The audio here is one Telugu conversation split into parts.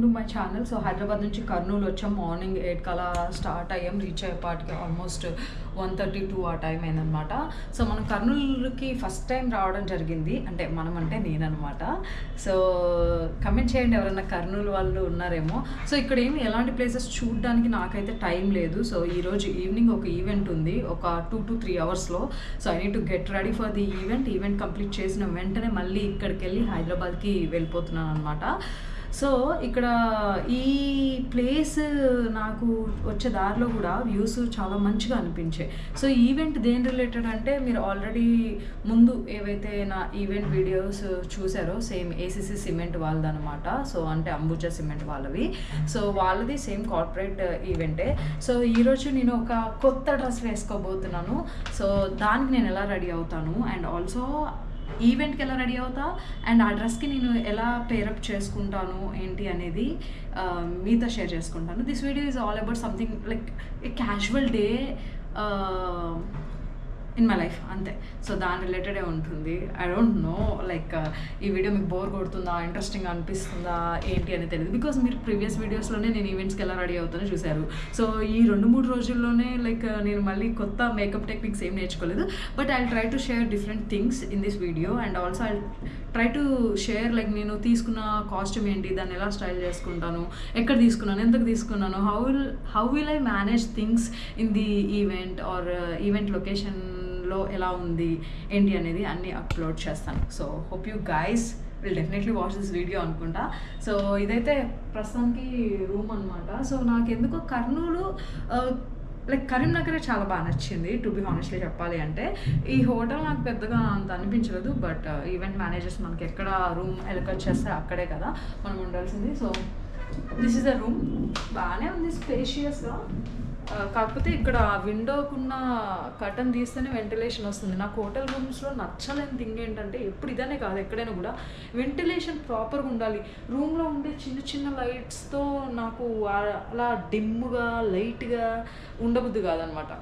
To my channel. So Hyderabad నుంచి కర్నూలు వచ్చాం. మార్నింగ్ 8 కలా స్టార్ట్ అయ్యాం. రీచ్ అయ్యేపాటికి ఆల్మోస్ట్ 1:32 ఆ టైం అయిందనమాట. సో మనం కర్నూలుకి ఫస్ట్ టైం రావడం జరిగింది. అంటే మనం అంటే నేననమాట. సో కమెంట్ చేయండి ఎవరైనా కర్నూలు వాళ్ళు ఉన్నారేమో. సో ఇక్కడ ఎలాంటి ప్లేసెస్ చూడడానికి నాకైతే టైం లేదు. సో ఈరోజు ఈవినింగ్ ఒక ఈవెంట్ ఉంది, ఒక 2 to 3 అవర్స్లో. So I need to get ready for the event complete చేసిన వెంటనే మళ్ళీ ఇక్కడికి వెళ్ళి హైదరాబాద్కి వెళ్ళిపోతున్నాను అనమాట. సో ఇక్కడ ఈ ప్లేస్ నాకు వచ్చే దారిలో కూడా వ్యూస్ చాలా మంచిగా అనిపించాయి. సో ఈవెంట్ దేని రిలేటెడ్ అంటే, మీరు ఆల్రెడీ ముందు ఏవైతే నా ఈవెంట్ వీడియోస్ చూసారో సేమ్ ఏసీసీ సిమెంట్ వాళ్ళది అనమాట. సో అంటే అంబుజా సిమెంట్ వాళ్ళవి. సో వాళ్ళది సేమ్ కార్పొరేట్ ఈవెంటే. సో ఈరోజు నేను ఒక కొత్త డ్రెస్ వేసుకోబోతున్నాను. సో దానికి నేను ఎలా రెడీ అవుతాను, అండ్ ఆల్సో ఈవెంట్కి ఎలా రెడీ అవుతా, అండ్ ఆ డ్రెస్కి నేను ఎలా పేరప్ చేసుకుంటాను ఏంటి అనేది మీతో షేర్ చేసుకుంటాను. This video is all about something like A casual day in my life, అంతే. సో దాని రిలేటెడే ఉంటుంది. ఐ డోంట్ నో లైక్ ఈ వీడియో మీకు బోర్ కొడుతుందా, ఇంట్రెస్టింగ్ అనిపిస్తుందా ఏంటి అని తెలియదు. బికాజ్ మీరు ప్రీవియస్ వీడియోస్లోనే నేను ఈవెంట్స్కి ఎలా రెడీ అవుతానో చూశారు. సో ఈ 2-3 రోజుల్లోనే లైక్ నేను మళ్ళీ కొత్త మేకప్ టెక్నిక్స్ ఏం నేర్చుకోలేదు. But I try to share different things in this video, and also I try to share like నేను తీసుకున్న కాస్ట్యూమ్ ఏంటి, దాన్ని ఎలా స్టైల్ చేసుకుంటాను, ఎక్కడ తీసుకున్నాను, ఎంతకు తీసుకున్నాను, how will I manage things in the event are event లొకేషన్లో ఎలా ఉంది ఏంటి అనేది అన్నీ అప్లోడ్ చేస్తాను. So hope you guys will definitely watch this video అనుకుంటా. సో ఇదైతే ప్రస్తుతానికి రూమ్ అనమాట. సో నాకు ఎందుకో కర్నూలు లైక్ కరీంనగరే చాలా బాగా నచ్చింది, టు బి హానెస్ట్లీ చెప్పాలి అంటే. ఈ హోటల్ నాకు పెద్దగా అంత అనిపించలేదు. బట్ ఈవెంట్ మేనేజర్స్ మనకి ఎక్కడ రూమ్ ఎలకట్ చేస్తే అక్కడే కదా మనం ఉండాల్సింది. So this is the room. బాగానే ఉంది, స్పేషియస్గా. కాకపోతే ఇక్కడ విండోకున్న కర్టన్ తీస్తేనే వెంటిలేషన్ వస్తుంది. నాకు హోటల్ రూమ్స్లో నచ్చలేని థింగ్ ఏంటంటే, ఎప్పుడు ఇదనే కాదు ఎక్కడైనా కూడా వెంటిలేషన్ ప్రాపర్గా ఉండాలి. రూమ్లో ఉండే చిన్న చిన్న లైట్స్తో నాకు అలా డిమ్గా లైట్గా ఉండబుద్ది కాదనమాట.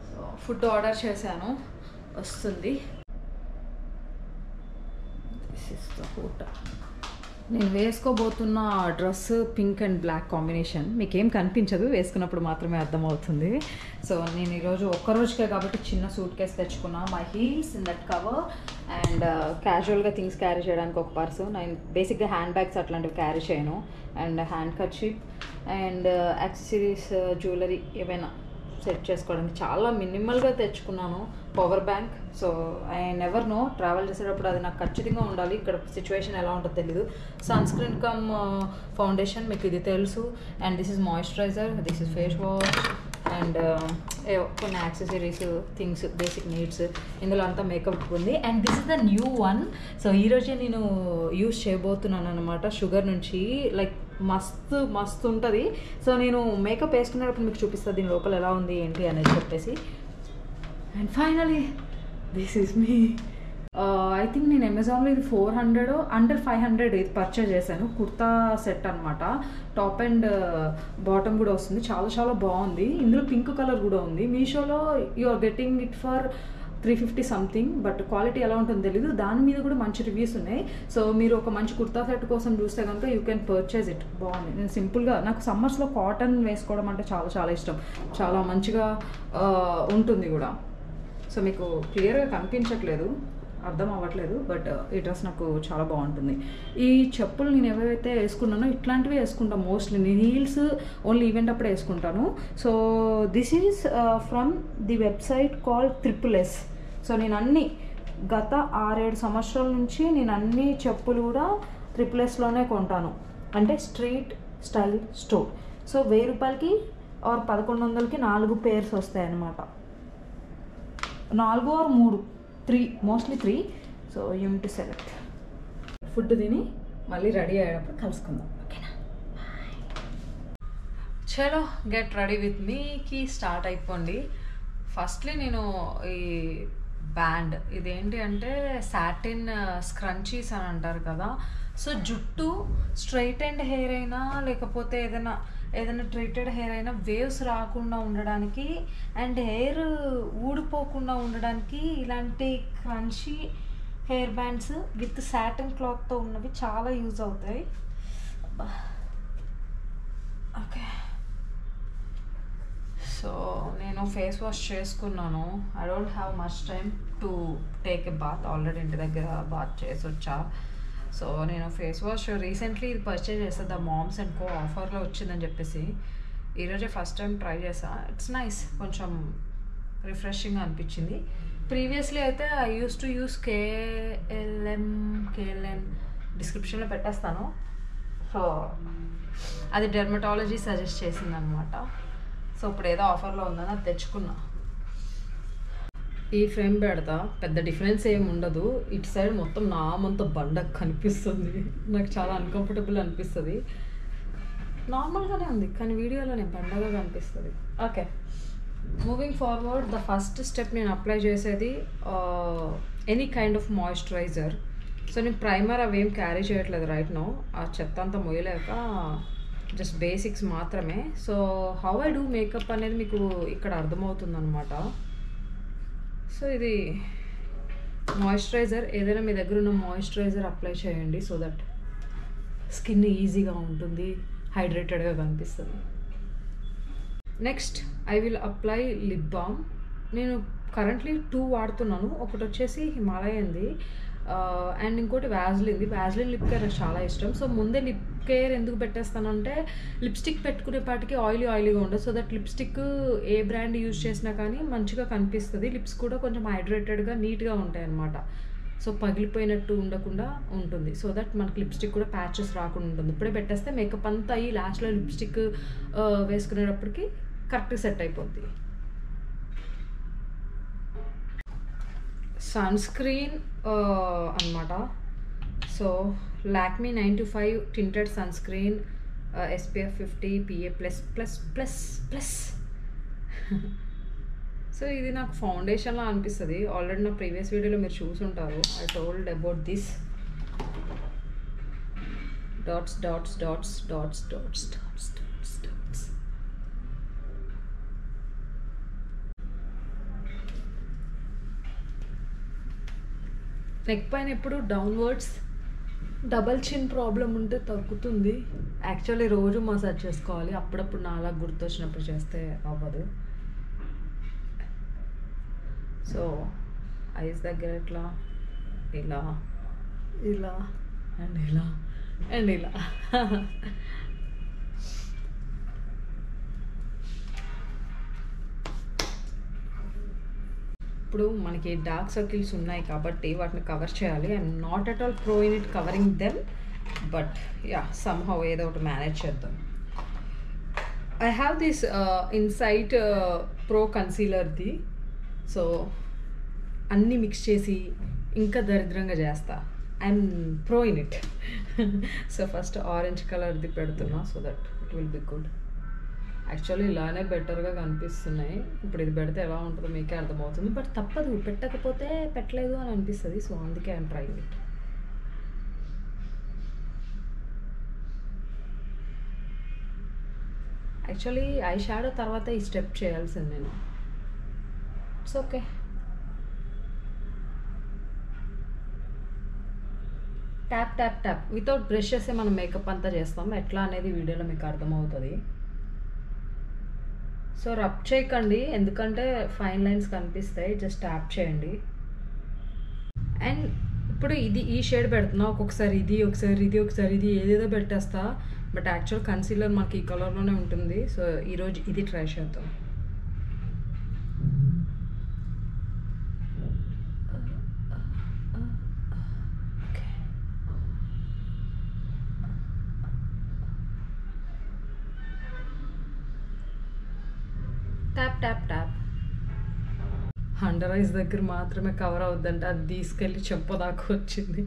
సో ఫుడ్ ఆర్డర్ చేశాను, వస్తుంది. This is the hotel. నేను వేసుకోబోతున్న dress pink and black combination. మీకేం కనిపించదు, వేసుకున్నప్పుడు మాత్రమే అర్థమవుతుంది. సో నేను ఈరోజు ఒక్కరోజుకే కాబట్టి చిన్న సూట్ కేస్ తెచ్చుకున్నా. My heels in that cover, and క్యాజువల్గా థింగ్స్ క్యారీ చేయడానికి ఒక పర్సు. నేను బేసిక్గా హ్యాండ్ బ్యాగ్స్ అట్లాంటివి క్యారీ చేయను, and hand kerchief and accessories, jewellery ఏమైనా సెట్ చేసుకోవడానికి చాలా మినిమల్గా తెచ్చుకున్నాను. Power bank. So I never know, travel చేసేటప్పుడు అది నాకు ఖచ్చితంగా ఉండాలి. ఇక్కడ సిచ్యువేషన్ ఎలా ఉంటుందో తెలీదు. సన్ స్క్రీన్ కమ్ ఫౌండేషన్, మీకు ఇది తెలుసు. And this is moisturiser, this is face wash, and కొన్ని యాక్సెసరీస్, థింగ్స్, బేసిక్ నీడ్స్. ఇందులో అంతా మేకప్ ఉంది. And this is the new one. So ఈరోజే నేను యూస్ చేయబోతున్నాను అనమాట, షుగర్ నుంచి. లైక్ మస్తు ఉంటుంది. సో నేను మేకప్ వేసుకునేటప్పుడు మీకు చూపిస్తాను దీని లోపల ఎలా ఉంది ఏంటి అనేది చెప్పేసి. And finally this is me. I think నేను అమెజాన్లో ఇది 400 అండర్ 500 ఇది పర్చేజ్ చేశాను. కుర్తా సెట్ అనమాట. టాప్ అండ్ బాటమ్ కూడా వస్తుంది. చాలా చాలా బాగుంది. ఇందులో పింక్ కలర్ కూడా ఉంది. మీషోలో you are getting it for 350 something. But quality ఎలా ఉంటుందో తెలీదు. దాని మీద కూడా మంచి రివ్యూస్ ఉన్నాయి. సో మీరు ఒక మంచి కుర్తా సెట్ కోసం చూస్తే కనుక యూ కెన్ పర్చేజ్ ఇట్. బాగుంది. నేను సింపుల్గా, నాకు సమ్మర్స్లో కాటన్ వేసుకోవడం అంటే చాలా చాలా ఇష్టం. చాలా మంచిగా ఉంటుంది కూడా. సో మీకు క్లియర్గా కనిపించట్లేదు, అర్థం అవ్వట్లేదు, బట్ ఈ డ్రెస్ నాకు చాలా బాగుంటుంది. ఈ చెప్పులు నేను ఏవైతే వేసుకున్నానో ఇట్లాంటివి వేసుకుంటాను మోస్ట్లీ. నేను హీల్స్ ఓన్లీ ఈవెంట్ అప్పుడే వేసుకుంటాను. So this is from the website called SSS. So నేను అన్ని గత 6-7 సంవత్సరాల నుంచి నేను అన్ని చెప్పులు కూడా SSSలోనే కొంటాను. అంటే స్ట్రీట్ స్టైల్ స్టోర్. సో 1000 రూపాయలకి ఆర్ 1100కి 4 పేర్స్ వస్తాయి అన్నమాట. 4 or 3, mostly 3. So you to select. Food తిని మళ్ళీ రెడీ అయ్యేటప్పుడు కలుసుకుందాం, ఓకేనా? చలో గెట్ రెడీ విత్ మీకి స్టార్ట్ అయిపోండి. ఫస్ట్లీ నేను ఈ బ్యాండ్, ఇదేంటి అంటే సాటిన్ స్క్రంచీస్ అని అంటారు కదా. సో జుట్టు స్ట్రైట్ అండ్ హెయిర్ అయినా లేకపోతే ఏదైనా ట్రీటెడ్ హెయిర్ అయినా వేవ్స్ రాకుండా ఉండడానికి అండ్ హెయిర్ ఊడిపోకుండా ఉండడానికి ఇలాంటి crunchy hair bands with satin క్లాత్తో ఉన్నవి చాలా యూజ్ అవుతాయి. ఓకే, సో నేను ఫేస్ వాష్ చేసుకున్నాను. I don't have much time to take a bath. Already ఇంటి దగ్గర బాత్ చేసి వచ్చా. సో నేను ఫేస్ వాష్ రీసెంట్లీ ఇది పర్చేజ్ చేస్తాను, ద మామ్స్ అండ్ కో ఆఫర్లో వచ్చిందని చెప్పేసి ఈరోజే ఫస్ట్ టైం ట్రై చేసా. ఇట్స్ నైస్, కొంచెం రిఫ్రెషింగ్ అనిపించింది. ప్రీవియస్లీ అయితే I use to use KLN డిస్క్రిప్షన్లో పెట్టేస్తాను. సో అది డెర్మటాలజీ సజెస్ట్ చేసింది అనమాట. సో ఇప్పుడు ఏదో ఆఫర్లో ఉందని అది తెచ్చుకున్నా. ఈ ఫ్రేమ్ పెడతా, పెద్ద డిఫరెన్స్ ఏమి ఉండదు. ఇటు సైడ్ మొత్తం నామంత బండకు కనిపిస్తుంది, నాకు చాలా అన్కంఫర్టబుల్ అనిపిస్తుంది. నార్మల్గానే ఉంది కానీ వీడియోలోనే బండగా కనిపిస్తుంది. Okay, moving forward, the first step నేను అప్లై చేసేది any kind of moisturiser. So నేను ప్రైమర్ అవేం క్యారీ చేయట్లేదు రైట్ నో, ఆ చెత్త అంతా మొయ్యలేక జస్ట్ బేసిక్స్ మాత్రమే. So how I do makeup అనేది మీకు ఇక్కడ అర్థమవుతుంది అనమాట. సో ఇది మాయిశ్చరైజర్, ఏదైనా మీ దగ్గర ఉన్న మాయిశ్చరైజర్ అప్లై చేయండి సో దట్ స్కిన్ ఈజీగా ఉంటుంది, హైడ్రేటెడ్గా కనిపిస్తుంది. Next I will apply lip balm. నేను కరెంట్లీ 2 వాడుతున్నాను. ఒకటి వచ్చేసి హిమాలయన్ది అండ్ ఇంకోటి వ్యాజ్లిన్ది. వ్యాజ్లిన్ లిప్ కేర్ నాకు చాలా ఇష్టం. సో ముందే లిప్ కేర్ ఎందుకు పెట్టేస్తానంటే లిప్స్టిక్ పెట్టుకునేపాటికి ఆయిలీగా ఉండదు. So that lipstick A brand use చేసినా కానీ మంచిగా కనిపిస్తుంది, లిప్స్ కూడా కొంచెం హైడ్రేటెడ్గా నీట్గా ఉంటాయి అన్నమాట. సో పగిలిపోయినట్టు ఉండకుండా ఉంటుంది. సో దట్ మనకి లిప్స్టిక్ కూడా ప్యాచెస్ రాకుండా ఉంటుంది. ఇప్పుడే పెట్టేస్తే మేకప్ అంతా అయ్యి లాస్ట్లో లిప్స్టిక్ వేసుకునేటప్పటికి కరెక్ట్గా సెట్ అయిపోద్ది. సన్ స్క్రీన్ అనమాట. So Lakme 925 tinted sunscreen, SPF 50 PA++++. So ఇది నాకు ఫౌండేషన్లా అనిపిస్తుంది. ఆల్రెడీ నా ప్రీవియస్ వీడియోలో మీరు చూసుంటారు. I told about this dots dots dots dots dots dots dots dots. Neck పైన ఎప్పుడు డౌన్వర్డ్స్ డబల్ చిన్ ప్రాబ్లం ఉంటే తగ్గుతుంది. యాక్చువల్లీ రోజు మసాజ్ చేసుకోవాలి, అప్పుడప్పుడు నాలా గుర్తొచ్చినప్పుడు చేస్తే అవ్వదు. సో ఐస్ దగ్గర ఇట్లా ఇలా ఇలా అండ్ ఇలా అండ్ ఇలా. ఇప్పుడు మనకి డార్క్ సర్కిల్స్ ఉన్నాయి కాబట్టి వాటిని కవర్ చేయాలి. I'm not at all pro in it covering them, but ya somehow ఏదో ఒకటి మేనేజ్ చేద్దాం. I have this Insight pro కన్సీలర్ది. సో అన్నీ మిక్స్ చేసి ఇంకా దరిద్రంగా చేస్తా. I'm pro in it. So first orange కలర్ది పెడుతున్నా so that it will be good. Actually ఇలానే బెటర్గా కనిపిస్తున్నాయి. ఇప్పుడు ఇది పెడితే ఎలా ఉంటుందో మీకే అర్థమవుతుంది, బట్ తప్పదు, పెట్టకపోతే పెట్టలేదు అని అనిపిస్తుంది. సో అందుకే I'm trying it. Actually eye shadow తర్వాత ఈ స్టెప్ చేయాల్సింది నేను. It's okay. Tap tap tap without brush చేస్తే మనం మేకప్ అంతా చేస్తాం. ఎట్లా అనేది వీడియోలో మీకు అర్థమవుతుంది. సో రబ్ చేయకండి, ఎందుకంటే ఫైన్ లైన్స్ కనిపిస్తాయి. జస్ట్ ట్యాప్ చేయండి. అండ్ ఇప్పుడు ఇది ఈ షేడ్ పెడుతున్నా, ఒక్కొక్కసారి ఇది, ఒకసారి ఇది, ఒకసారి ఇది, ఏదేదో పెట్టేస్తా. బట్ యాక్చువల్ కన్సీలర్ మనకి ఈ కలర్లోనే ఉంటుంది. సో ఈరోజు ఇది ట్రై చేద్దాం. Tap tap tap. Under eyes దగ్గర మాత్రమే కవర్ అవుద్దంటే అది తీసుకెళ్ళి చెప్పదాకా వచ్చింది.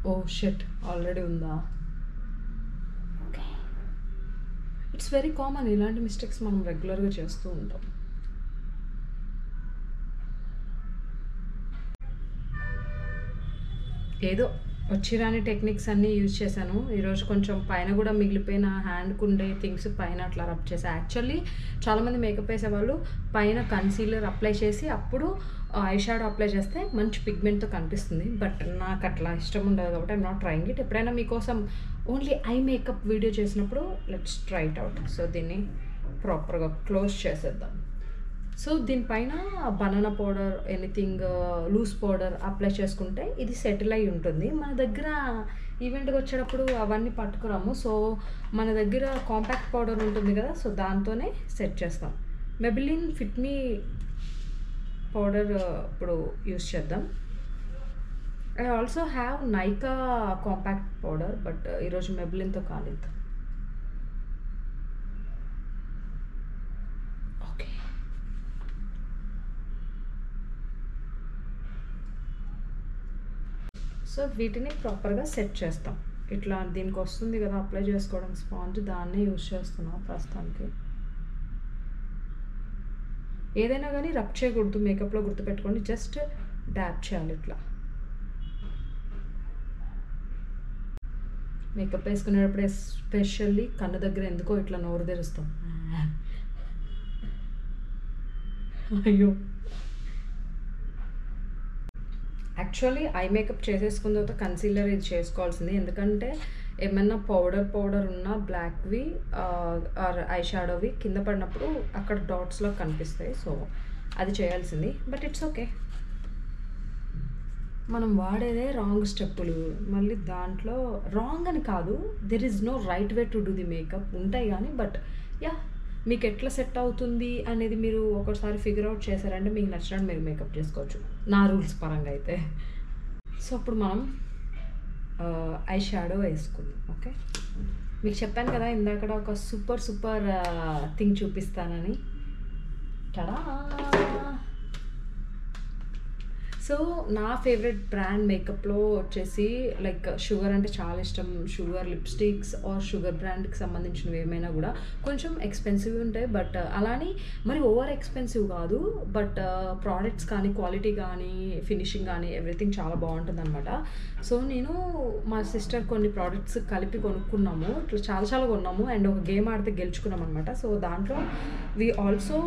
ఓ షెట్, ఆల్రెడీ ఉందా? ఇట్స్ వెరీ కామన్, ఇలాంటి మిస్టేక్స్ మనం రెగ్యులర్గా చేస్తూ ఉంటాం. ఏదో వచ్చిరాని టెక్నిక్స్ అన్నీ యూజ్ చేశాను. ఈరోజు కొంచెం పైన కూడా మిగిలిపోయిన హ్యాండ్కి ఉండే థింగ్స్ పైన అట్లా రబ్ చేశాను. యాక్చువల్లీ చాలామంది మేకప్ వేసేవాళ్ళు పైన కన్సీలర్ అప్లై చేసి అప్పుడు ఐ షాడో అప్లై చేస్తే మంచి పిగ్మెంట్తో కనిపిస్తుంది. బట్ నాకు అట్లా ఇష్టం ఉండదు కాబట్టి ఐఎమ్ నాట్ ట్రయింగ్ ఇట్. ఎప్పుడైనా మీకోసం ఓన్లీ ఐ మేకప్ వీడియో చేసినప్పుడు let's try it out. So దీన్ని ప్రాపర్గా క్లోజ్ చేసేద్దాం. సో దీనిపైన banana powder, anything loose powder apply చేసుకుంటే ఇది సెటిల్ అయి ఉంటుంది. మన దగ్గర ఈవెంట్కి వచ్చేటప్పుడు అవన్నీ పట్టుకురాము. సో మన దగ్గర కాంపాక్ట్ పౌడర్ ఉంటుంది కదా, సో దాంతోనే సెట్ చేస్తాం. మెబిలిన్ ఫిట్ మీ పౌడర్ ఇప్పుడు యూస్ చేద్దాం. I also have Nykaa compact powder, but ఈరోజు మెబిలిన్తో కాలేదు. ఓకే, సో వీటిని ప్రాపర్గా సెట్ చేస్తాం. ఇట్లా దీనికి వస్తుంది కదా అప్లై చేసుకోవడానికి స్పాంజ్, దాన్నే యూజ్ చేస్తున్నాం ప్రస్తుతానికి. ఏదైనా కానీ రబ్ చేయకూడదు మేకప్లో, గుర్తుపెట్టుకోండి. జస్ట్ డ్యాప్ చేయాలి ఇట్లా. మేకప్ వేసుకునేటప్పుడు ఎస్పెషల్లీ కన్ను దగ్గర ఎందుకో ఇట్లా నోరు తెరుస్తాం. అయ్యో, యాక్చువల్లీ ఐ మేకప్ చేసేసుకున్న తర్వాత కన్సీలర్ ఇది చేసుకోవాల్సింది. ఎందుకంటే ఏమన్నా పౌడర్ ఉన్నా బ్లాక్వి ఆర్ ఐ షాడోవి కింద పడినప్పుడు అక్కడ డాట్స్లో కనిపిస్తాయి. సో అది చేయాల్సింది, బట్ ఇట్స్ ఓకే. మనం వాడేదే రాంగ్ స్టెప్పులు. మళ్ళీ దాంట్లో రాంగ్ అని కాదు, there is no right way to do the makeup. ఉంటాయి కానీ, బట్ యా, మీకు ఎట్లా సెట్ అవుతుంది అనేది మీరు ఒకసారి ఫిగర్ అవుట్ చేశారంటే మీకు నచ్చినట్టు మీరు మేకప్ చేసుకోవచ్చు, నా రూల్స్ పరంగా అయితే. సో అప్పుడు మనం ఐ షాడో వేసుకుందాం. ఓకే, మీకు చెప్పాను కదా ఇందాక ఒక సూపర్ థింగ్ చూపిస్తానని. టడా! సో నా ఫేవరెట్ బ్రాండ్ మేకప్లో వచ్చేసి లైక్ షుగర్ అంటే చాలా ఇష్టం. షుగర్ లిప్స్టిక్స్ ఆర్ షుగర్ బ్రాండ్కి సంబంధించినవి ఏమైనా కూడా కొంచెం ఎక్స్పెన్సివ్ ఉంటాయి, బట్ అలానే మరి ఓవర్ ఎక్స్పెన్సివ్ కాదు. బట్ ప్రోడక్ట్స్ కానీ, క్వాలిటీ కానీ, ఫినిషింగ్ కానీ ఎవ్రీథింగ్ చాలా బాగుంటుంది అనమాట. సో నేను మా సిస్టర్ కొన్ని ప్రోడక్ట్స్ కలిపి కొనుక్కున్నాము. ఇట్లా చాలా కొన్నాము అండ్ ఒక గేమ్ ఆడితే గెలుచుకున్నాం అనమాట. సో దాంట్లో we also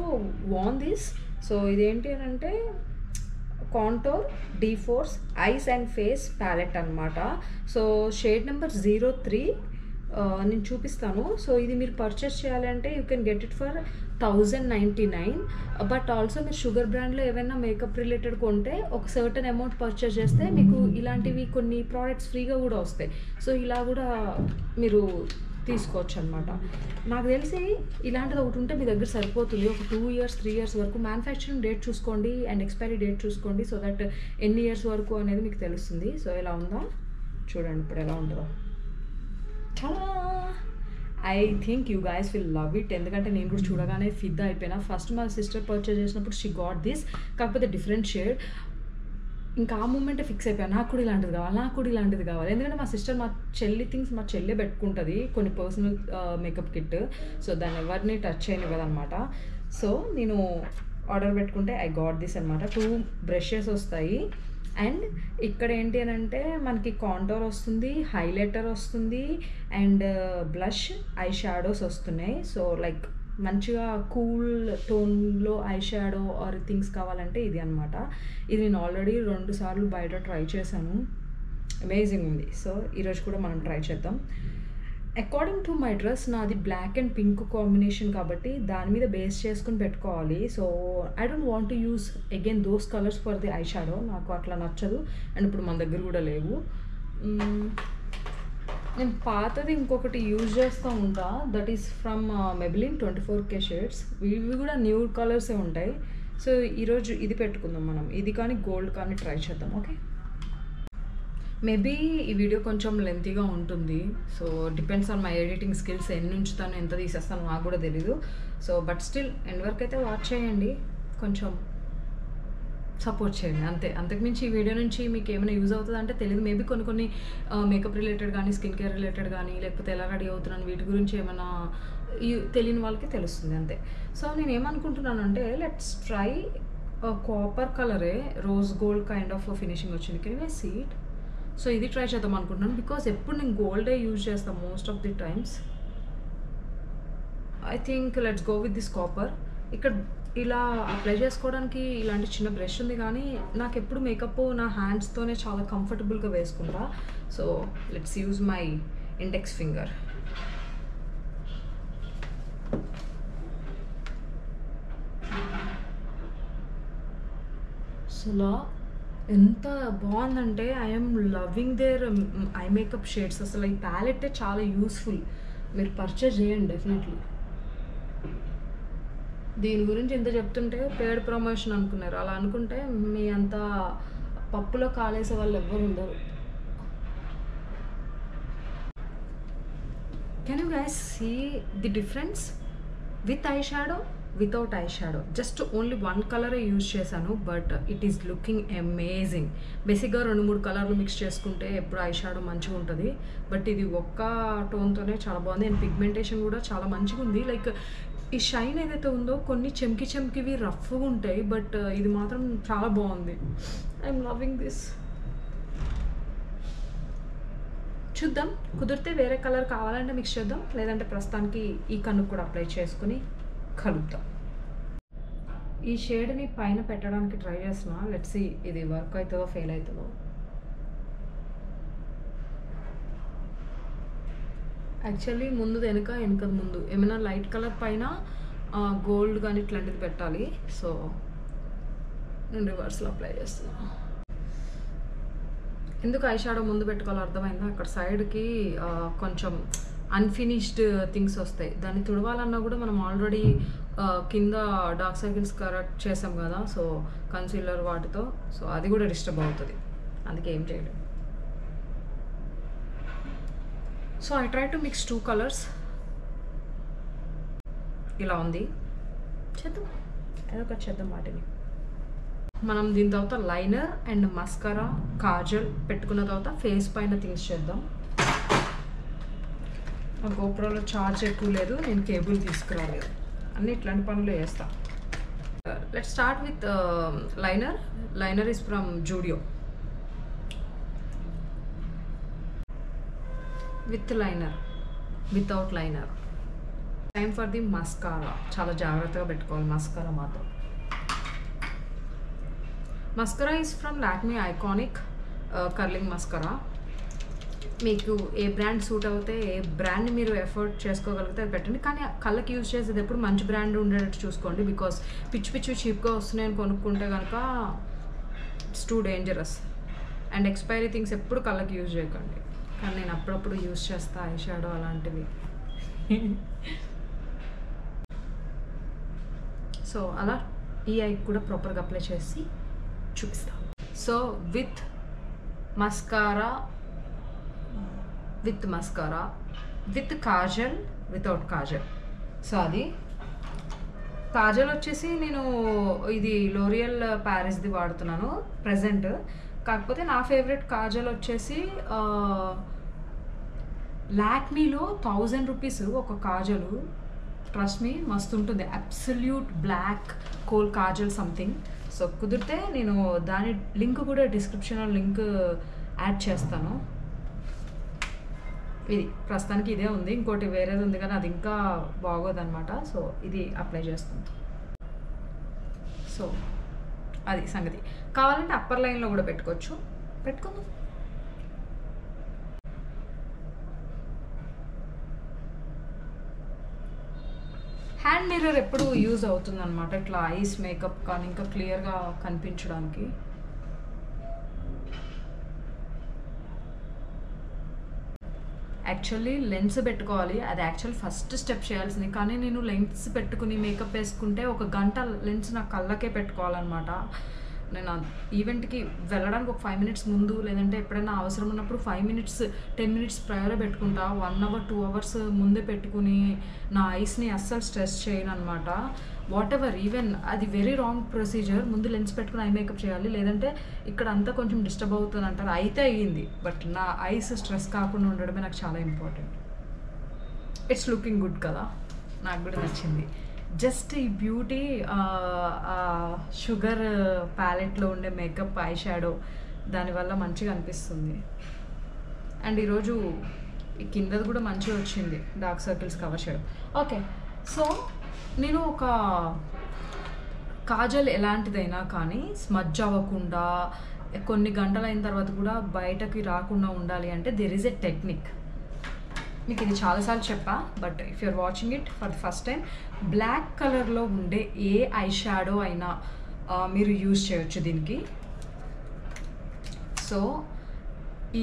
won this. So ఇదేంటి అని అంటే contour D4 eyes and face palette అనమాట. సో షేడ్ నెంబర్ 03 నేను చూపిస్తాను. సో ఇది మీరు పర్చేస్ చేయాలంటే you can get it for 1099. But also మీరు షుగర్ బ్రాండ్లో ఏమైనా మేకప్ రిలేటెడ్ కొంటే ఒక సర్టన్ అమౌంట్ పర్చేస్ చేస్తే మీకు ఇలాంటివి కొన్ని ప్రోడక్ట్స్ ఫ్రీగా కూడా వస్తాయి. సో ఇలా కూడా మీరు తీసుకోవచ్చు అనమాట. నాకు తెలిసి ఇలాంటిది ఒకటి ఉంటే మీ దగ్గర సరిపోతుంది. ఒక 2 years 3 years వరకు మ్యానుఫ్యాక్చరింగ్ డేట్ చూసుకోండి అండ్ ఎక్స్పైరీ డేట్ చూసుకోండి. సో దట్ ఎన్ని ఇయర్స్ వరకు అనేది మీకు తెలుస్తుంది. సో ఎలా ఉందా చూడండి ఇప్పుడు ఎలా ఉంటుందో. చాలా I think you guys will love it. ఎందుకంటే నేను కూడా చూడగానే ఫిదా అయిపోయినా. ఫస్ట్ మా సిస్టర్ పర్చేజ్ చేసినప్పుడు షీ గాట్ దిస్, కాకపోతే డిఫరెంట్ షేడ్. ఇంకా ఆ మూమెంటే ఫిక్స్ అయిపోయాను, నాకు కూడా ఇలాంటిది కావాలి. ఎందుకంటే మా సిస్టర్ మా చెల్లి పెట్టుకుంటుంది కొన్ని పర్సనల్ మేకప్ కిట్. సో దాన్ని ఎవరిని టచ్ చేయనివ్వదన్నమాట. సో నేను ఆర్డర్ పెట్టుకుంటే ఐ గాట్ దిస్ అనమాట. 2 బ్రషెస్ వస్తాయి అండ్ ఇక్కడ ఏంటి అని అంటే మనకి కాంటోర్ వస్తుంది, హైలైటర్ వస్తుంది అండ్ బ్లష్, ఐ షాడోస్ వస్తున్నాయి. సో లైక్ మంచిగా కూల్ టోన్లో ఐ షాడో ఆర్ థింగ్స్ కావాలంటే ఇది అనమాట. ఇది నేను ఆల్రెడీ 2 సార్లు బయట ట్రై చేశాను, అమేజింగ్ ఉంది. సో ఈరోజు కూడా మనం ట్రై చేద్దాం. అకార్డింగ్ టు మై డ్రెస్ నాది బ్లాక్ అండ్ పింక్ కాంబినేషన్ కాబట్టి దాని మీద బేస్ చేసుకుని పెట్టుకోవాలి. So I don't want to use again those colours for the eye shadow, నాకు అట్లా నచ్చదు అండ్ ఇప్పుడు మన దగ్గర కూడా లేవు. నేను పాతది ఇంకొకటి యూజ్ చేస్తూ ఉంటా, that is from Maybelline 24K shades. ఇవి కూడా న్యూ కలర్సే ఉంటాయి. సో ఈరోజు ఇది పెట్టుకుందాం మనం. ఇది కానీ గోల్డ్ కానీ ట్రై చేద్దాం. ఓకే, మేబీ ఈ వీడియో కొంచెం లెంతీగా ఉంటుంది. So depends on my editing skills. ఎన్ని ఉంచుతాను ఎంత తీసేస్తాను నాకు కూడా తెలీదు. సో బట్ స్టిల్ ఎండ్ వరకు అయితే వాచ్ చేయండి, కొంచెం సపోర్ట్ చేయండి అంతే. అంతకుమించి ఈ వీడియో నుంచి మీకు ఏమైనా యూజ్ అవుతుంది అంటే తెలియదు. మేబీ కొన్ని మేకప్ రిలేటెడ్ కానీ, స్కిన్ కేర్ రిలేటెడ్ కానీ, లేకపోతే ఎలా రెడీ అవుతున్నాను వీటి గురించి ఏమైనా తెలియని వాళ్ళకి తెలుస్తుంది అంతే. సో నేను ఏమనుకుంటున్నాను అంటే లెట్స్ ట్రై కాపర్ కలరే, rose gold kind of finishing వచ్చింది. Can you see it? So ఇది ట్రై చేద్దాం అనుకుంటున్నాను బికాజ్ ఎప్పుడు నేను గోల్డే యూజ్ చేస్తాను most of the times. I think let's go with this copper. ఇక్కడ ఇలా అప్లై చేసుకోవడానికి ఇలాంటి చిన్న బ్రష్ ఉంది కానీ నాకు ఎప్పుడు మేకప్ నా హ్యాండ్స్తోనే చాలా కంఫర్టబుల్గా వేసుకుంటా. So let's use my index finger. అసలు ఎంత బాగుందంటే I'm loving their eye makeup shades. అసలు ఈ ప్యాలెట్టే చాలా యూస్ఫుల్, మీరు పర్చేజ్ చేయండి డెఫినెట్లీ. దీని గురించి ఎంత చెప్తుంటే పేడ్ ప్రమోషన్ అనుకున్నారు. అలా అనుకుంటే మీ అంత పప్పులో కాలేసే వాళ్ళు ఎవ్వరు ఉండరు. Can you guys see the difference with eye shadow, without eye shadow? Just only one కలరే యూజ్ చేశాను, but it is looking amazing. బేసిక్గా 2-3 కలర్లు మిక్స్ చేసుకుంటే ఎప్పుడు ఐ షాడో మంచిగా ఉంటుంది, బట్ ఇది ఒక్క టోన్తోనే చాలా బాగుంది. అండ్ పిగ్మెంటేషన్ కూడా చాలా మంచిగా ఉంది. లైక్ ఈ షైన్ ఏదైతే ఉందో కొన్ని చెమ్కివి రఫ్గా ఉంటాయి, బట్ ఇది మాత్రం చాలా బాగుంది. I'm loving this. చూద్దాం, కుదిరితే వేరే కలర్ కావాలంటే మిక్స్ చేద్దాం, లేదంటే ప్రస్తుతానికి ఈ కన్నుకు కూడా అప్లై చేసుకుని కలుపుతాం. ఈ షేడ్ని పైన పెట్టడానికి ట్రై చేస్తున్నా. లెట్స్ సీ ఇది వర్క్ అవుతుందో ఫెయిల్ అవుతుందో. యాక్చువల్లీ ముందు వెనక ముందు ఏమైనా లైట్ కలర్ పైన గోల్డ్ కానీ ఇట్లాంటిది పెట్టాలి. సో నేను రివర్స్లో అప్లై చేస్తున్నా. ఎందుకు ఐ షాడో ముందు పెట్టుకోవాలో అర్థమైందా? అక్కడ సైడ్కి కొంచెం అన్ఫినిష్డ్ థింగ్స్ వస్తాయి. దాన్ని తుడవాలన్నా కూడా మనం ఆల్రెడీ కింద డార్క్ సర్కిల్స్ కరెక్ట్ చేసాం కదా, సో కన్సీలర్ వాటితో. సో అది కూడా డిస్టర్బ్ అవుతుంది, అందుకే ఏం చేయలేదు. So I try to mix 2 colours. ఇలా ఉంది, చేద్దాం ఏదో ఒకటి చేద్దాం వాటిని. మనం దీని తర్వాత లైనర్ అండ్ మస్కరా, కాజల్ పెట్టుకున్న తర్వాత ఫేస్ పైన థింగ్స్ చేద్దాం. మా గోప్రోలో ఛార్జ్ ఎక్కువ లేదు, నేను కేబుల్ తీసుకురాలేదు, అన్నీ ఇట్లాంటి పనులు చేస్తా. Let's start with liner. Liner is from Zudio. With liner, without liner. Time for the mascara. చాలా జాగ్రత్తగా పెట్టుకోవాలి మస్కారా మాత్రం. Mascara is from Lakme iconic curling mascara. మీకు ఏ బ్రాండ్ సూట్ అవుతే, ఏ బ్రాండ్ మీరు ఎఫర్ట్ చేసుకోగలిగితే అది పెట్టండి. కానీ కళ్ళకి యూజ్ చేసేది ఎప్పుడు మంచి బ్రాండ్ ఉండేటట్టు చూసుకోండి, బికాస్ పిచ్చి చీప్గా వస్తున్నాయని కొనుక్కుంటే కనుక it's too dangerous. And expiry things ఎప్పుడు కళ్ళకి యూజ్ చేయకండి. కానీ నేను అప్పుడప్పుడు యూజ్ చేస్తా ఐ షాడో అలాంటివి. సో అలా ఈ ఐకి కూడా ప్రాపర్గా అప్లై చేసి చూపిస్తా. So with mascara, with Kajal, without Kajal. So అది కాజల్ వచ్చేసి నేను ఇది లోరియల్ ప్యారిస్ది వాడుతున్నాను ప్రజెంట్. కాకపోతే నా ఫేవరెట్ కాజల్ వచ్చేసి లాక్మీలో 1000 రూపీస్ ఒక కాజలు. ట్రస్ట్ మీ, మస్తు ఉంటుంది. Absolute black kohl kajal something. So కుదిరితే నేను దాని లింక్ కూడా డిస్క్రిప్షన్లో లింక్ యాడ్ చేస్తాను. ఇది ప్రస్తుతానికి ఇదే ఉంది, ఇంకోటి వేరేది ఉంది కానీ అది ఇంకా బాగోదన్నమాట. సో ఇది అప్లై చేస్తాను. సో అది సంగతి. కావాలంటే అప్పర్ లైన్లో కూడా పెట్టుకోవచ్చు, పెట్టుకుందాం. హ్యాండ్ మిర్రర్ ఎప్పుడు యూజ్ అవుతుంది అనమాట, ఇట్లా ఐస్ మేకప్ కానీ ఇంకా క్లియర్గా కనిపించడానికి. యాక్చువల్లీ లెన్స్ పెట్టుకోవాలి, అది యాక్చువల్ ఫస్ట్ స్టెప్ చేయాల్సింది. కానీ నేను లెన్స్ పెట్టుకుని మేకప్ వేసుకుంటే 1 గంట లెన్స్ నా కళ్ళకే పెట్టుకోవాలన్నమాట. నేను ఈవెంట్కి వెళ్ళడానికి ఒక 5 మినిట్స్ ముందు, లేదంటే ఎప్పుడైనా అవసరం ఉన్నప్పుడు 5 మినిట్స్ 10 మినిట్స్ ప్రయరే పెట్టుకుంటా. 1 అవర్ 2 అవర్స్ ముందే పెట్టుకుని నా ఐస్ని అస్సలు స్ట్రెస్ చేయను అనమాట. వాట్ ఎవర్, ఈవెన్ అది వెరీ రాంగ్ ప్రొసీజర్. ముందు లెన్స్ పెట్టుకుని ఐ మేకప్ చేయాలి, లేదంటే ఇక్కడ అంతా కొంచెం డిస్టర్బ్ అవుతుంది అంటారు. అయితే అయ్యింది, బట్ నా ఐస్ స్ట్రెస్ కాకుండా ఉండడమే నాకు చాలా ఇంపార్టెంట్. ఇట్స్ లుకింగ్ గుడ్ కదా, నాకు కూడా నచ్చింది. జస్ట్ ఈ బ్యూటీ షుగర్ ప్యాలెట్లో ఉండే మేకప్ ఐ షాడో దానివల్ల మంచిగా అనిపిస్తుంది. అండ్ ఈరోజు ఈ కిందది కూడా మంచిగా వచ్చింది, డార్క్ సర్కిల్స్ కవర్ చేయడం. ఓకే, సో నేను ఒక కాజల్ ఎలాంటిదైనా కానీ స్మజ్ అవ్వకుండా కొన్ని గంటలు అయిన తర్వాత కూడా బయటకి రాకుండా ఉండాలి అంటే దెర్ ఈజ్ ఎ టెక్నిక్. మీకు ఇది చాలాసార్లు చెప్పా, but if you're watching it for the first time, black కలర్లో ఉండే ఏ ఐ షాడో అయినా మీరు యూజ్ చేయొచ్చు దీనికి. సో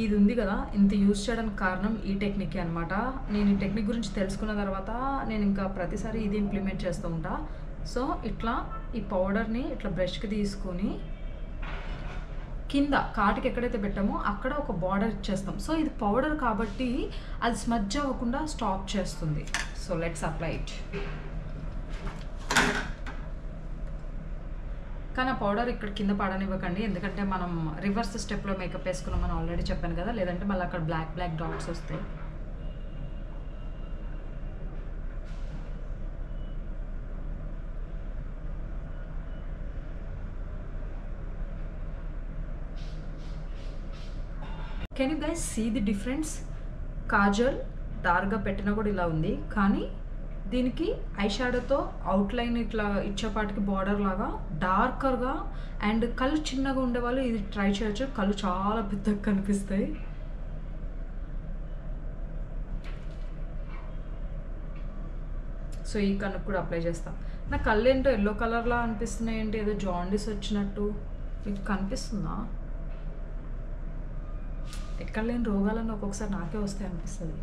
ఇది ఉంది కదా, ఇంత యూజ్ చేయడానికి కారణం ఈ టెక్నిక్ అనమాట. నేను ఈ టెక్నిక్ గురించి తెలుసుకున్న తర్వాత నేను ఇంకా ప్రతిసారి ఇది ఇంప్లిమెంట్ చేస్తూ ఉంటా. సో ఇట్లా ఈ పౌడర్ని ఇట్లా బ్రష్కి తీసుకొని కింద కాటికి ఎక్కడైతే పెట్టామో అక్కడ ఒక బార్డర్ ఇచ్చేస్తాం. సో ఇది పౌడర్ కాబట్టి అది స్మజ్ అవ్వకుండా స్టాప్ చేస్తుంది. So let's apply it. కానీ ఆ పౌడర్ ఇక్కడ కింద పడనివ్వకండి, ఎందుకంటే మనం రివర్స్ స్టెప్లో మేకప్ వేసుకున్నామని ఆల్రెడీ చెప్పాను కదా, లేదంటే మళ్ళీ అక్కడ బ్లాక్ డాట్స్ వస్తాయి. Can you guys see the difference? Kajal డార్క్గా పెట్టినా కూడా ఇలా ఉంది, కానీ దీనికి ఐ షాడోతో అవుట్లైన్ ఇట్లా ఇచ్చేపాటికి బార్డర్ లాగా డార్కర్గా, అండ్ కళ్ళు చిన్నగా ఉండేవాళ్ళు ఇది ట్రై చేయొచ్చు, కళ్ళు చాలా పెద్దగా కనిపిస్తాయి. సో ఈ కన్నుకు కూడా అప్లై చేస్తాం. నా కళ్ళు ఏంటో ఎల్లో కలర్లా అనిపిస్తున్నాయి, ఏంటి ఏదో జాండీస్ వచ్చినట్టు. మీకు కనిపిస్తుందా? ఎక్కడ లేని రోగాలన్నీ ఒక్కొక్కసారి నాకే వస్తాయి అనిపిస్తుంది.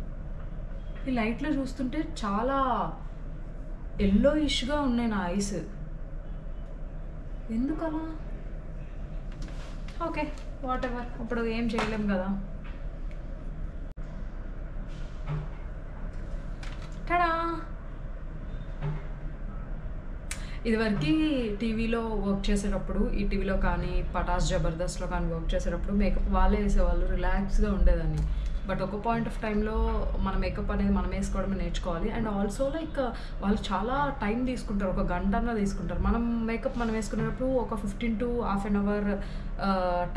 ఈ లైట్లో చూస్తుంటే చాలా ఎల్లోయిష్గా ఉన్నాయి నా ఐస్, ఎందుకలా? ఓకే, వాట్ ఎవర్, ఇప్పుడు ఏం చేయలేం కదా. టడా! ఇదివరకు టీవీలో వర్క్ చేసేటప్పుడు, ఈ టీవీలో కానీ పటాస్ జబర్దస్త్లో కానీ వర్క్ చేసేటప్పుడు మేకప్ వాళ్ళే వేసేవాళ్ళు, రిలాక్స్గా ఉండేదాన్ని. బట్ ఒక పాయింట్ ఆఫ్ టైంలో మన మేకప్ అనేది మనం వేసుకోవడమే నేర్చుకోవాలి. అండ్ ఆల్సో లైక్ వాళ్ళు చాలా టైం తీసుకుంటారు, ఒక గంటన్నా తీసుకుంటారు. మనం మేకప్ మనం వేసుకునేటప్పుడు ఒక 15 to half an hour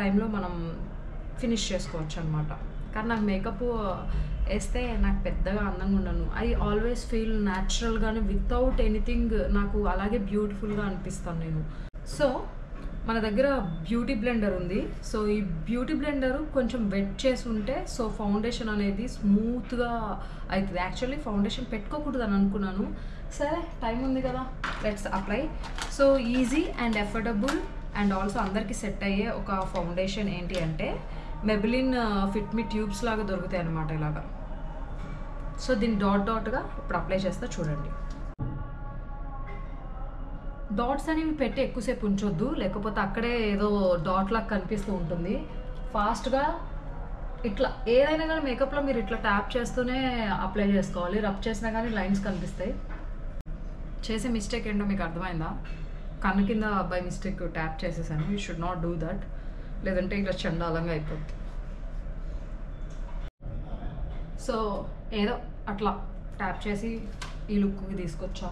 టైంలో మనం ఫినిష్ చేసుకోవచ్చు అనమాట. కానీ నాకు మేకప్ వేస్తే నాకు పెద్దగా అందంగా ఉండను. ఐ ఆల్వేస్ ఫీల్ న్యాచురల్గానే వితౌట్ ఎనీథింగ్, నాకు అలాగే బ్యూటిఫుల్గా అనిపిస్తాను నేను. సో మన దగ్గర బ్యూటీ బ్లెండర్ ఉంది. సో ఈ బ్యూటీ బ్లెండర్ కొంచెం వెట్ చేసి ఉంటే సో ఫౌండేషన్ అనేది స్మూత్గా అవుతుంది. యాక్చువల్లీ ఫౌండేషన్ పెట్టుకోకూడదు అని అనుకున్నాను, సరే టైం ఉంది కదా, let's apply. So easy and affordable and also అందరికీ సెట్ అయ్యే ఒక ఫౌండేషన్ ఏంటి అంటే మెబిలిన్ ఫిట్ మీ ట్యూబ్స్ లాగా దొరుకుతాయి అన్నమాట ఇలాగా. సో దీన్ని డాట్గా ఇప్పుడు అప్లై చేస్తా చూడండి. డాట్స్ అనేవి పెట్టి ఎక్కువసేపు ఉంచొద్దు, లేకపోతే అక్కడే ఏదో డాట్ లాగా కనిపిస్తూ ఉంటుంది. ఫాస్ట్గా ఇట్లా ఏదైనా కానీ మేకప్లో మీరు ఇట్లా ట్యాప్ చేస్తూనే అప్లై చేసుకోవాలి. రబ్ చేసినా కానీ లైన్స్ కనిపిస్తాయి. చేసే మిస్టేక్ ఏంటో మీకు అర్థమైందా? కన్ను కింద బై మిస్టేక్ ట్యాప్ చేసేసాను. You should not do that, లేదంటే ఇట్లా చండాలంగా అయిపోద్ది. సో ఏదో అట్లా ట్యాప్ చేసి ఈ లుక్కి తీసుకొచ్చా.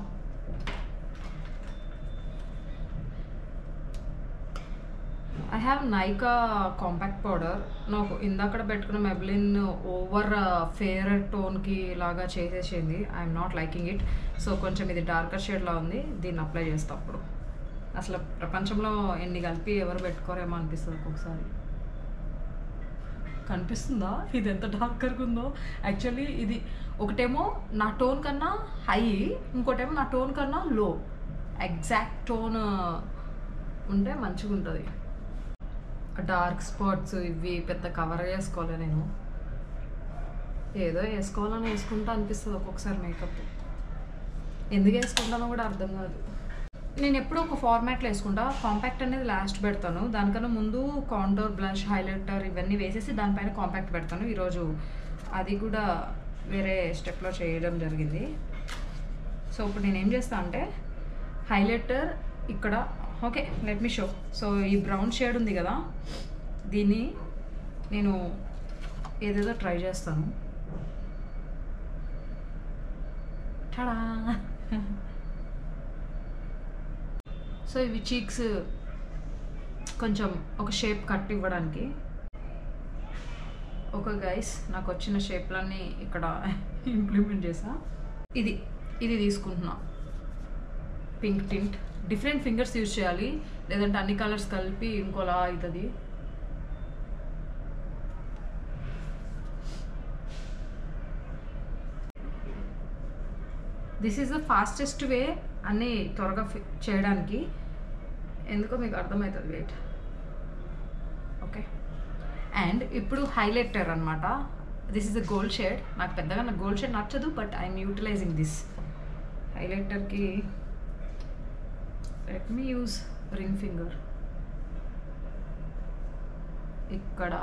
I have Nykaa compact powder. నాకు ఇందాక పెట్టుకున్న మెబ్లిన్ ఓవర్ ఫేర్ టోన్కి లాగా చేసేసింది. I'm not liking it. So కొంచెం ఇది డార్కర్ షేడ్లా ఉంది, దీన్ని అప్లై చేస్తా. అప్పుడు అసలు ప్రపంచంలో ఎన్ని కలిపి ఎవరు పెట్టుకోరేమో అనిపిస్తుంది ఒక్కొక్కసారి. కనిపిస్తుందా ఇది ఎంత డార్కర్గా ఉందో? యాక్చువల్లీ ఇది ఒకటేమో నా టోన్ కన్నా హై, ఇంకోటేమో నా టోన్ కన్నా లో. ఎగ్జాక్ట్ టోన్ ఉంటే మంచిగా ఉంటుంది. డార్క్ స్పాట్స్ ఇవి పెద్ద కవర్ చేసుకోవాలి నేను, ఏదో వేసుకోవాలని వేసుకుంటా అనిపిస్తుంది ఒక్కొక్కసారి. మేకప్ ఎందుకు వేసుకుంటానో కూడా అర్థం కాదు. నేను ఎప్పుడూ ఒక ఫార్మాట్లో వేసుకుంటా. కాంపాక్ట్ అనేది లాస్ట్ పెడతాను, దానికన్నా ముందు కాంటోర్, బ్లష్, హైలైటర్ ఇవన్నీ వేసేసి దానిపైన కాంపాక్ట్ పెడతాను. ఈరోజు అది కూడా వేరే స్టెప్లో చేయడం జరిగింది. సో ఇప్పుడు నేను ఏం చేస్తాను అంటే హైలైటర్ ఇక్కడ, okay let me show. So ఈ బ్రౌన్ షేడ్ ఉంది కదా, దీన్ని నేను ఏదేదో ట్రై చేస్తాను. టడా! సో ఇవి చీక్స్ కొంచెం ఒక షేప్ కట్ ఇవ్వడానికి. ఒక గైస్ నాకు వచ్చిన షేప్లన్నీ ఇక్కడ ఇంప్లిమెంట్ చేసా. ఇది తీసుకుంటున్నా pink tint. Different fingers use చేయాలి, లేదంటే అన్ని కలర్స్ కలిపి ఇంకోలా అవుతుంది. This is the fastest way అన్నీ త్వరగా చేయడానికి. ఎందుకో మీకు అర్థమవుతుంది. వెయిట్. ఓకే. అండ్ ఇప్పుడు హైలైటర్ అనమాట. This is the gold shade. నాకు పెద్దగా నాకు గోల్డ్ షేడ్ నచ్చదు, బట్ ఐఎమ్ యూటిలైజింగ్ దిస్ హైలైటర్కి. Let me use ring finger. ఇక్కడ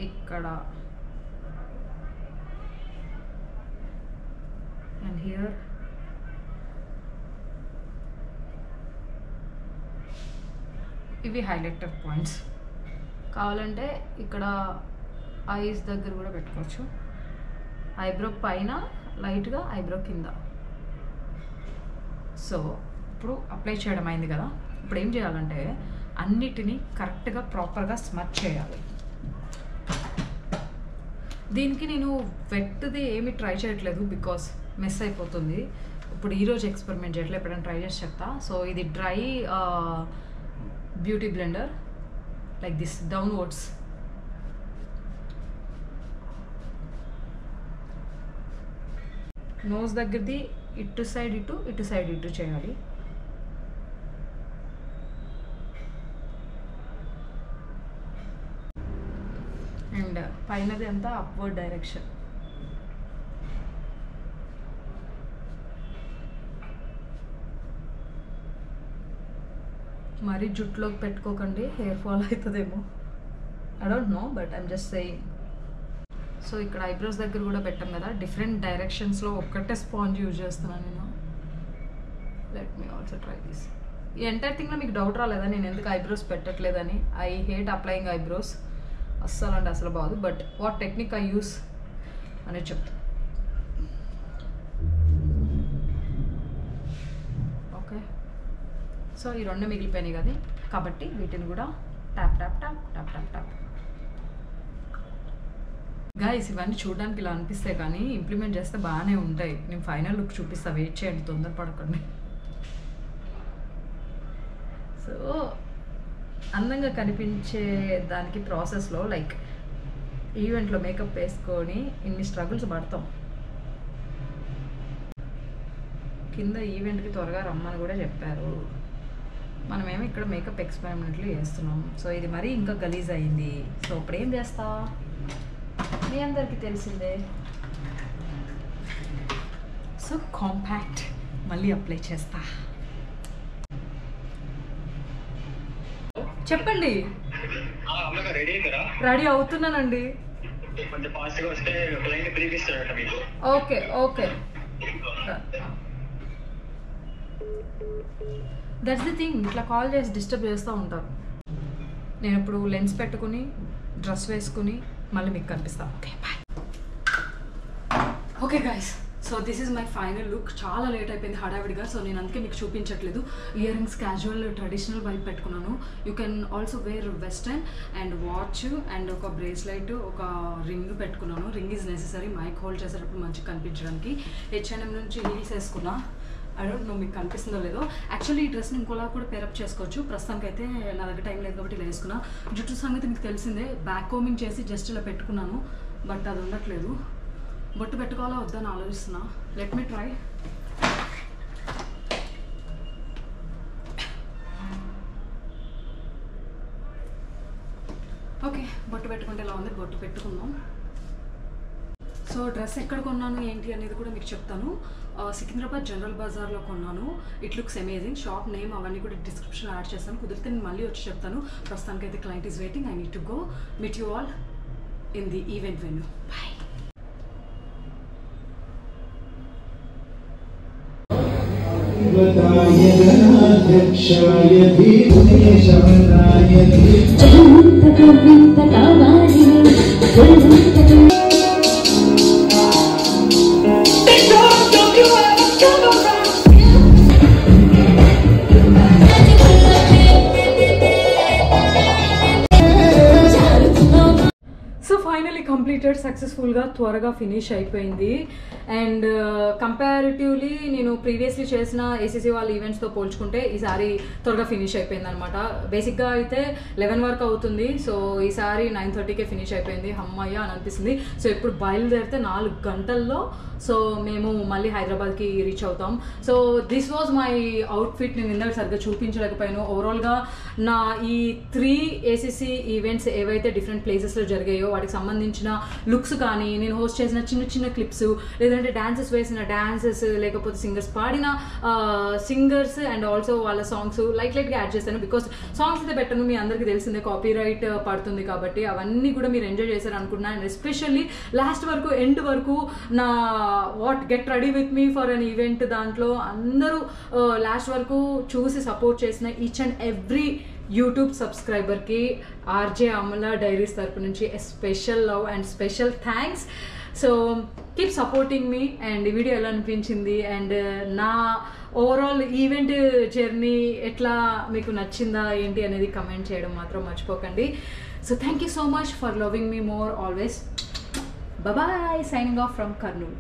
ఇక్కడ and here. ఇవి హైలైటర్ పాయింట్స్. కావాలంటే ఇక్కడ ఐస్ దగ్గర కూడా పెట్టుకోవచ్చు. ఐబ్రో పైన లైట్గా, ఐబ్రో కింద. సో ఇప్పుడు అప్లై చేయడం అయింది కదా. ఇప్పుడు ఏం చేయాలంటే అన్నిటినీ కరెక్ట్గా ప్రాపర్గా స్మచ్ చేయాలి. దీనికి నేను వెట్ది ఏమి ట్రై చేయట్లేదు, బికాస్ మెస్ అయిపోతుంది. ఇప్పుడు ఈరోజు ఎక్స్పెరిమెంట్ చేయట్లేదు, ఎప్పుడైనా ట్రై చేసి చెప్తా. సో ఇది dry beauty blender like this downwards. Nose దగ్గరది ఇటు సైడ్ ఇటు, ఇటు సైడ్ ఇటు చేయాలి. అండ్ పైనది అంతా అప్వర్డ్ డైరెక్షన్. మరి జుట్టులోకి పెట్టుకోకండి, హెయిర్ ఫాల్ అవుతుందేమో. I don't know, but I'm just saying. So ఇక్కడ ఐబ్రోస్ దగ్గర కూడా పెట్టాం కదా, డిఫరెంట్ డైరెక్షన్స్లో ఒక్కటే స్పాంజ్ యూజ్ చేస్తున్నాను నేను. Let me also try this. ఈ ఎంటైర్ థింగ్లో మీకు డౌట్ రాలేదా నేను ఎందుకు ఐబ్రోస్ పెట్టట్లేదని? I hate applying eyebrows. అస్సలు అంటే అసలు బాదు. But what technique I use అనేది చెప్తా. ఓకే. సో ఈ రెండు మిగిలిపోయినాయి కదా, కాబట్టి వీటిని కూడా tap tap tap tap tap tap. Guys ఇవన్నీ చూడడానికి ఇలా అనిపిస్తాయి, కానీ ఇంప్లిమెంట్ చేస్తే బాగానే ఉంటాయి. నేను ఫైనల్ లుక్ చూపిస్తా, వెయిట్ చేయండి, తొందరపడకండి. సో అందంగా కనిపించే దానికి ప్రాసెస్లో లైక్ ఈవెంట్లో మేకప్ వేసుకొని ఇన్ని స్ట్రగుల్స్ పడతాం. కింద ఈవెంట్కి త్వరగా రమ్మని కూడా చెప్పారు. మనమేమో ఇక్కడ మేకప్ ఎక్స్పెరిమెంట్లు చేస్తున్నాం. సో ఇది మరీ ఇంకా గలీజ్ అయింది. సో ఇప్పుడు ఏం చేస్తా, మీ అందరికీ తెలిసిందే. సో కాంపాక్ట్ మళ్ళీ అప్లై చేస్తా. చెప్పండి. రెడీ అవుతున్నానండి. Okay okay. That's the thing, ఇట్లా కాల్ చేసి డిస్టర్బ్ చేస్తూ ఉంటారు. నేను ఇప్పుడు లెన్స్ పెట్టుకుని డ్రెస్ వేసుకుని మళ్ళీ మీకు కనిపిస్తా. Okay bye. Okay guys, so this is my final look. చాలా లేట్ అయిపోయింది హడావిడిగా, సో నేను అందుకే మీకు చూపించట్లేదు. ఇయర్ రింగ్స్ క్యాజువల్ ట్రెడిషనల్ వైపు పెట్టుకున్నాను. You can also wear western and watch and ఒక బ్రేస్లెట్, ఒక రింగ్ పెట్టుకున్నాను. Ring is necessary mic hold చేసేటప్పుడు మంచిగా కనిపించడానికి. H&M నుంచి హీల్స్ వేసుకున్నా. ఐ డోంట్ నో మీకు కనిపిస్తుందో లేదో. యాక్చువల్లీ ఈ డ్రెస్ని ఇంకోలా కూడా పేరప్ చేసుకోవచ్చు. ప్రస్తుతానికైతే నా దగ్గర టైం లేదు కాబట్టి ఇలా వేసుకున్నా. జుట్టు సంగతి మీకు తెలిసిందే, బ్యాక్ కోమింగ్ చేసి జస్ట్ ఇలా పెట్టుకున్నాను, బట్ అది ఉండట్లేదు. బొట్టు పెట్టుకోవాలా వద్దని ఆలోచిస్తున్నా. Let me try. ఓకే, బొట్టు పెట్టుకుంటే ఎలా ఉంది, బొట్టు పెట్టుకుందాం. సో డ్రెస్ ఎక్కడ కొన్నాను ఏంటి అనేది కూడా మీకు చెప్తాను. సికింద్రాబాద్ జనరల్ బజార్లో కొన్నాను. It looks amazing. Shop name అవన్నీ కూడా డిస్క్రిప్షన్లో యాడ్ చేస్తాను. కుదిరితే నేను మళ్ళీ వచ్చి చెప్తాను. ప్రస్తుతానికైతే client is waiting. I need to go. Meet you all in the event venue. Bye. So finally completed సక్సెస్ఫుల్గా త్వరగా ఫినిష్ అయిపోయింది. అండ్ కంపారిటివ్లీ నేను ప్రీవియస్లీ చేసిన ఏసీసీ వాళ్ళ ఈవెంట్స్తో పోల్చుకుంటే ఈసారి త్వరగా ఫినిష్ అయిపోయింది అనమాట. బేసిక్గా అయితే 11 వరకు అవుతుంది. సో ఈసారి 9:30కే ఫినిష్ అయిపోయింది. అమ్మయ్య అని అనిపిస్తుంది. సో ఇప్పుడు బయలుదేరితే 4 గంటల్లో సో మేము మళ్ళీ హైదరాబాద్కి రీచ్ అవుతాం. So this was my outfit. నేను ఇందాక సరిగ్గా చూపించలేకపోయాను. ఓవరాల్గా నా ఈ 3 ఏసీసీ ఈవెంట్స్ ఏవైతే డిఫరెంట్ ప్లేసెస్లో జరిగాయో వాటికి సంబంధించిన లుక్స్ కానీ, నేను హోస్ట్ చేసిన చిన్న చిన్న క్లిప్స్, లేదంటే డాన్సెస్ వేసిన డాన్సెస్, లేకపోతే సింగర్స్ పాడిన సింగర్స్ అండ్ ఆల్సో వాళ్ళ సాంగ్స్ లైట్గా యాడ్ చేస్తాను. బికాస్ సాంగ్స్ అయితే పెట్టను, మీ అందరికీ తెలిసిందే కాపీరైట్ పడుతుంది కాబట్టి. అవన్నీ కూడా మీరు ఎంజాయ్ చేశారు అనుకుంటున్నాను. అండ్ ఎస్పెషల్లీ లాస్ట్ వరకు ఎండ్ వరకు నా what get ready with me for an event దాంట్లో అందరూ లాస్ట్ వరకు చూసి సపోర్ట్ చేసిన ఈచ్ అండ్ ఎవ్రీ యూట్యూబ్ సబ్స్క్రైబర్కి ఆర్జే అమలా డైరీస్ తరపు నుంచి special love and special thanks. So keep supporting me. And ఈ వీడియో ఎలా అనిపించింది అండ్ నా ఓవరాల్ ఈవెంట్ జర్నీ ఎట్లా మీకు నచ్చిందా ఏంటి అనేది కమెంట్ చేయడం మాత్రం మర్చిపోకండి. So thank you so much for loving me more always. Bye-bye. Signing off from Kurnool.